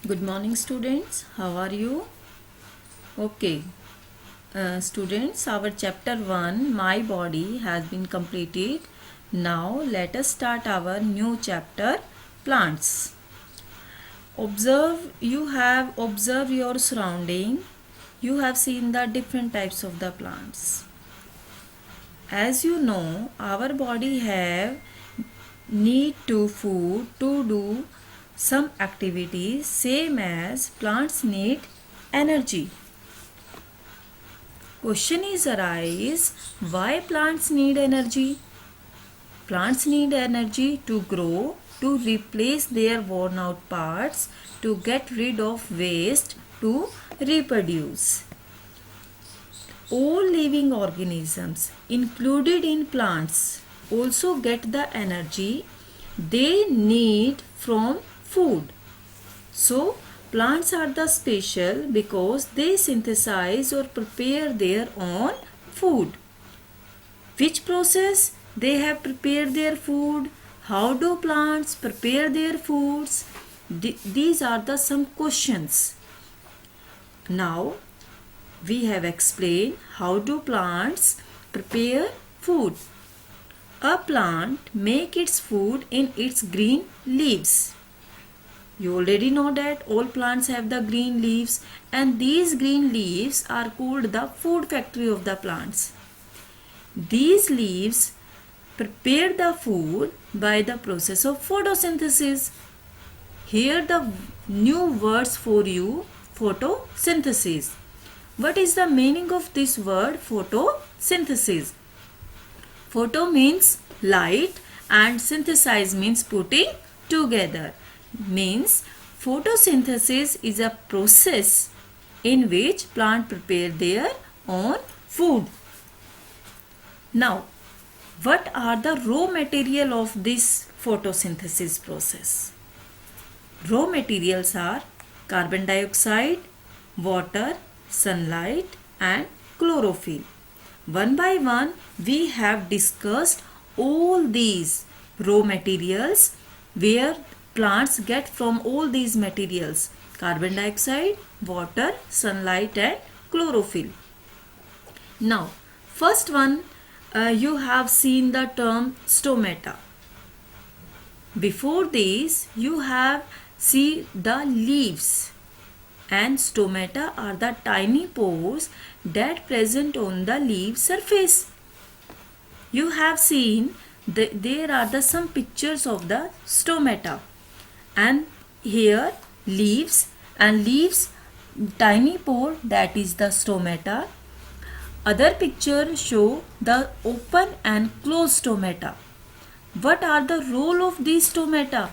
Good morning, students. How are you? Okay, students, our chapter 1, My Body, has been completed. Now, let us start our new chapter, Plants. You have observed your surrounding. You have seen the different types of the plants. As you know, our body have need to food to do some activities, same as plants need energy. Question is arise, why plants need energy? Plants need energy to grow, to replace their worn out parts, to get rid of waste, to reproduce. All living organisms included in plants also get the energy they need from food. So, plants are the special because they synthesize or prepare their own food. Which process they have prepared their food? How do plants prepare their foods? These are the some questions. Now, we have explained how do plants prepare food. A plant makes its food in its green leaves. You already know that all plants have the green leaves, and these green leaves are called the food factory of the plants. These leaves prepare the food by the process of photosynthesis. Here the new words for you, photosynthesis. What is the meaning of this word photosynthesis? Photo means light and synthesize means putting together. Means photosynthesis is a process in which plant prepare their own food. Now, what are the raw material of this photosynthesis process? Raw materials are carbon dioxide, water, sunlight and chlorophyll. One by one, we have discussed all these raw materials where plants get from all these materials: carbon dioxide, water, sunlight and chlorophyll. Now, first one, you have seen the term stomata. Before this, you have seen the leaves, and stomata are the tiny pores that present on the leaf surface. You have seen there are some pictures of the stomata, and here leaves tiny pore, that is the stomata. Other picture show the open and closed stomata. What are the role of these stomata?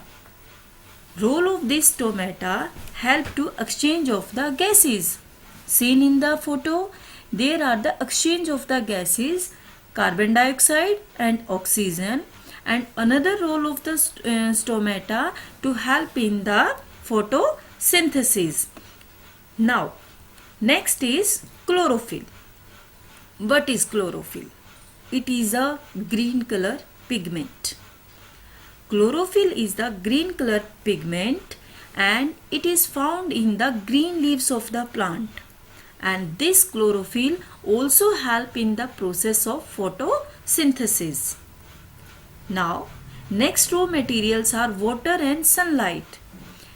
Role of these stomata help to exchange of the gases. Seen in the photo, there are the exchange of the gases, carbon dioxide and oxygen, and another role of the stomata to help in the photosynthesis. Now, next is chlorophyll. What is chlorophyll? It is a green color pigment. Chlorophyll is the green color pigment and it is found in the green leaves of the plant. And this chlorophyll also help in the process of photosynthesis. Now, next raw materials are water and sunlight.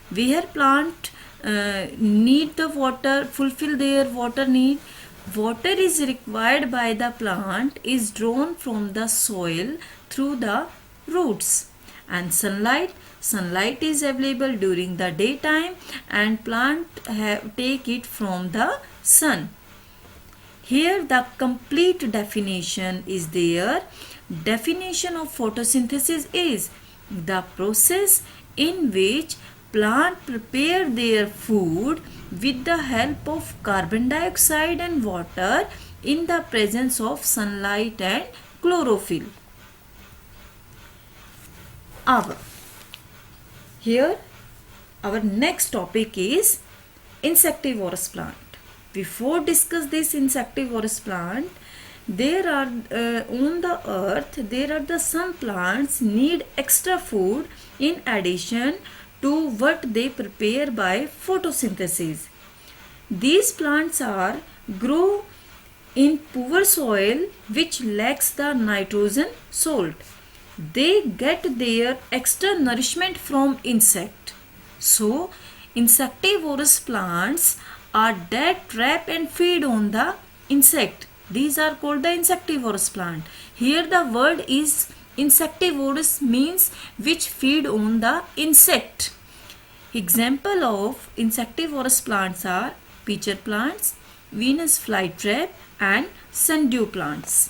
Where plant need the water, fulfill their water need, water is required by the plant is drawn from the soil through the roots. And sunlight is available during the daytime and plant take it from the sun. Here the complete definition is there. Definition of photosynthesis is the process in which plant prepare their food with the help of carbon dioxide and water in the presence of sunlight and chlorophyll. Here our next topic is insectivorous plant. Before discuss this insectivorous plant, there are on the earth there are some plants need extra food in addition to what they prepare by photosynthesis. These plants are grow in poor soil which lacks the nitrogen salt. They get their extra nourishment from insect. So, insectivorous plants are that trap and feed on the insect. These are called the insectivorous plant. Here the word is insectivorous means which feed on the insect. Example of insectivorous plants are pitcher plants, Venus flytrap and sundew plants.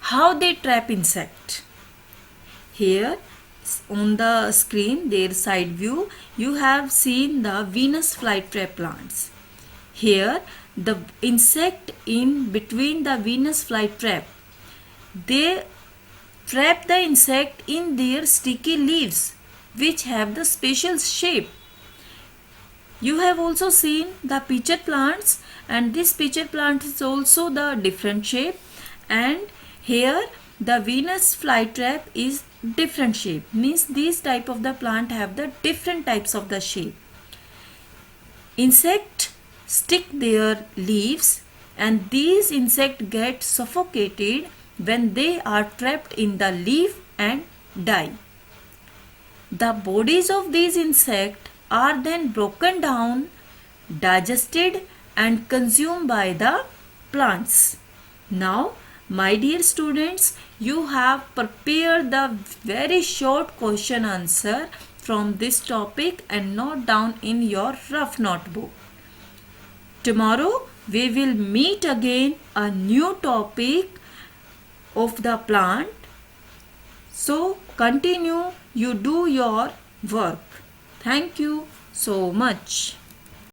How they trap insect? Here on the screen, their side view, you have seen the Venus flytrap plants. Here the insect in between the Venus flytrap, they trap the insect in their sticky leaves which have the special shape. You have also seen the pitcher plants, and this pitcher plant is also the different shape, and here the Venus flytrap is different shape, means these type of the plant have the different types of the shape. Insect stick their leaves and these insect get suffocated when they are trapped in the leaf and die. The bodies of these insects are then broken down, digested and consumed by the plants. Now, my dear students, you have prepared the very short question answer from this topic and note down in your rough notebook. Tomorrow we will meet again a new topic of the plant. So continue, you do your work. Thank you so much.